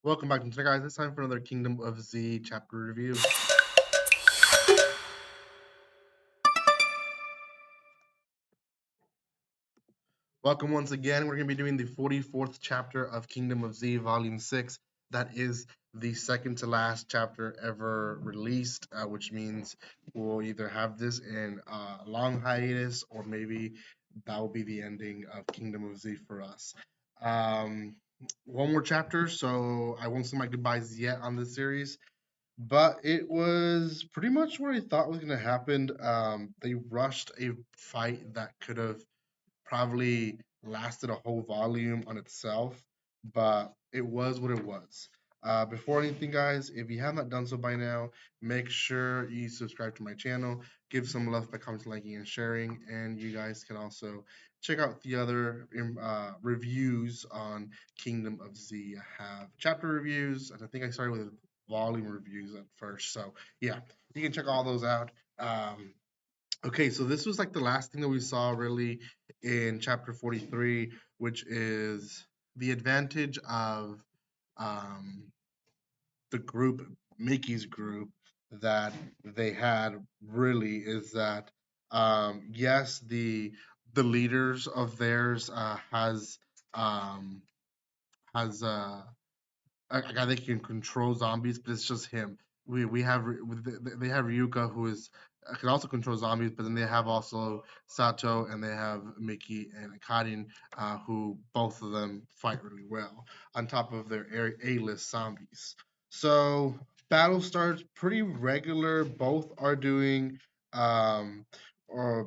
Welcome back to the guys. It's time for another Kingdom of Z chapter review. Welcome once again. We're going to be doing the 44th chapter of Kingdom of Z Volume 6. That is the second to last chapter ever released, which means we'll either have this in a long hiatus or maybe that will be the ending of Kingdom of Z for us. One more chapter, so I won't say my goodbyes yet on this series. But it was pretty much what I thought was going to happen. They rushed a fight that could have probably lasted a whole volume on itself, but it was what it was. Before anything, guys, if you have not done so by now, make sure you subscribe to my channel, give some love by commenting, liking, and sharing, and you guys can also check out the other reviews on Kingdom of Z. I have chapter reviews, and I think I started with volume reviews at first. So yeah, you can check all those out. Okay, so this was like the last thing that we saw really in chapter 43, which is the advantage of um, the group, Mickey's group, that they had really is that yes, the leaders of theirs um, has a guy that can control zombies, but it's just him. We have they have Ryuka who is can also control zombies, but then they have also Sato and they have Miki and Karin, who both of them fight really well on top of their A-list zombies. So battle starts pretty regular. Both are doing or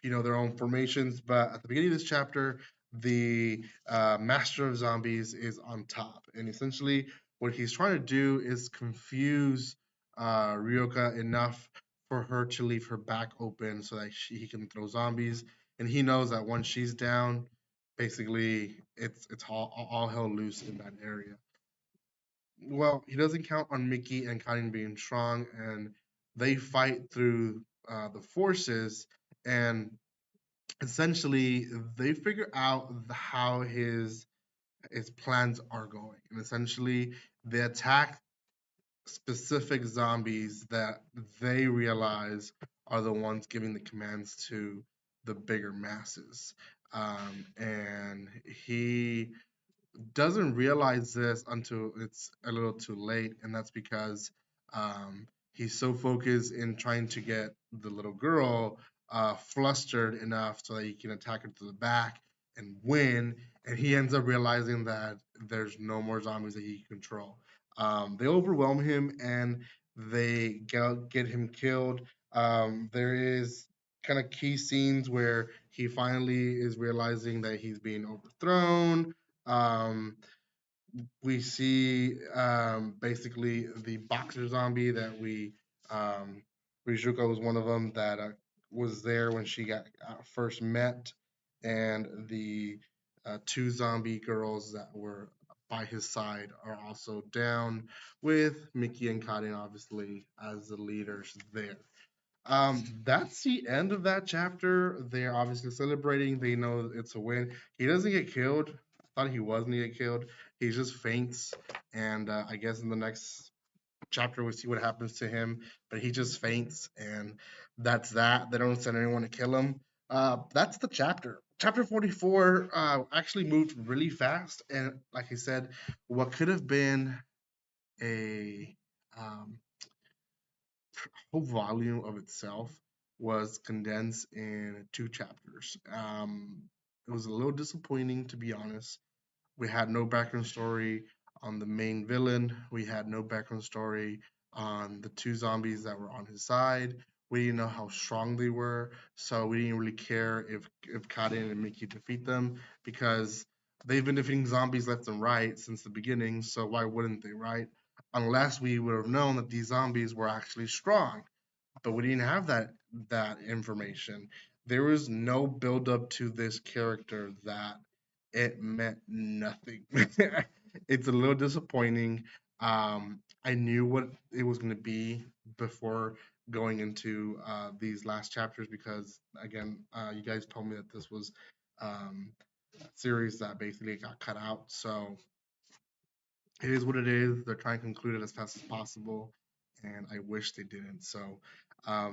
their own formations, but at the beginning of this chapter, the Master of Zombies is on top, and essentially what he's trying to do is confuse Ryoka enough for her to leave her back open so that he can throw zombies. And he knows that once she's down, basically it's all hell loose in that area. Well, he doesn't count on Mickey and Karin being strong, and they fight through the forces, and essentially they figure out how his plans are going, and essentially they attack specific zombies that they realize are the ones giving the commands to the bigger masses. And he doesn't realize this until it's a little too late, and that's because he's so focused in trying to get the little girl flustered enough so that he can attack her to the back and win. And he ends up realizing that there's no more zombies that he can control. They overwhelm him and they get him killed. There is kind of key scenes where he finally is realizing that he's being overthrown. um, we see basically the boxer zombie that Rijuko was one of them that was there when she got first met, and the two zombie girls that were by his side are also down, with Mickey and Karin obviously as the leaders there. That's the end of that chapter. They're obviously celebrating. They know it's a win. He doesn't get killed. I thought he was gonna get killed. He just faints, and I guess in the next chapter we'll see what happens to him. But he just faints, and that's that. They don't send anyone to kill him. That's the chapter. Chapter 44 actually moved really fast, and like I said, what could have been a um, whole volume of itself was condensed in two chapters. It was a little disappointing, to be honest. We had no background story on the main villain. We had no background story on the two zombies that were on his side. We didn't know how strong they were, so we didn't really care if Kaden and Mickey defeat them because they've been defeating zombies left and right since the beginning. So why wouldn't they, right? Unless we would have known that these zombies were actually strong, but we didn't have that information. There was no build up to this character that it meant nothing. It's a little disappointing. I knew what it was going to be before going into these last chapters because, again, you guys told me that this was a series that basically got cut out. So it is what it is. They're trying to conclude it as fast as possible, and I wish they didn't. So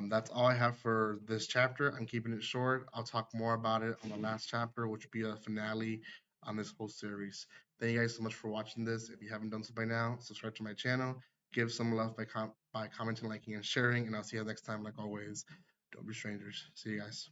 that's all I have for this chapter. I'm keeping it short. I'll talk more about it on the last chapter, which will be a finale on this whole series. Thank you guys so much for watching this. If you haven't done so by now, subscribe to my channel. Give some love by commenting, liking, and sharing. And I'll see you next time. Like always, don't be strangers. See you guys.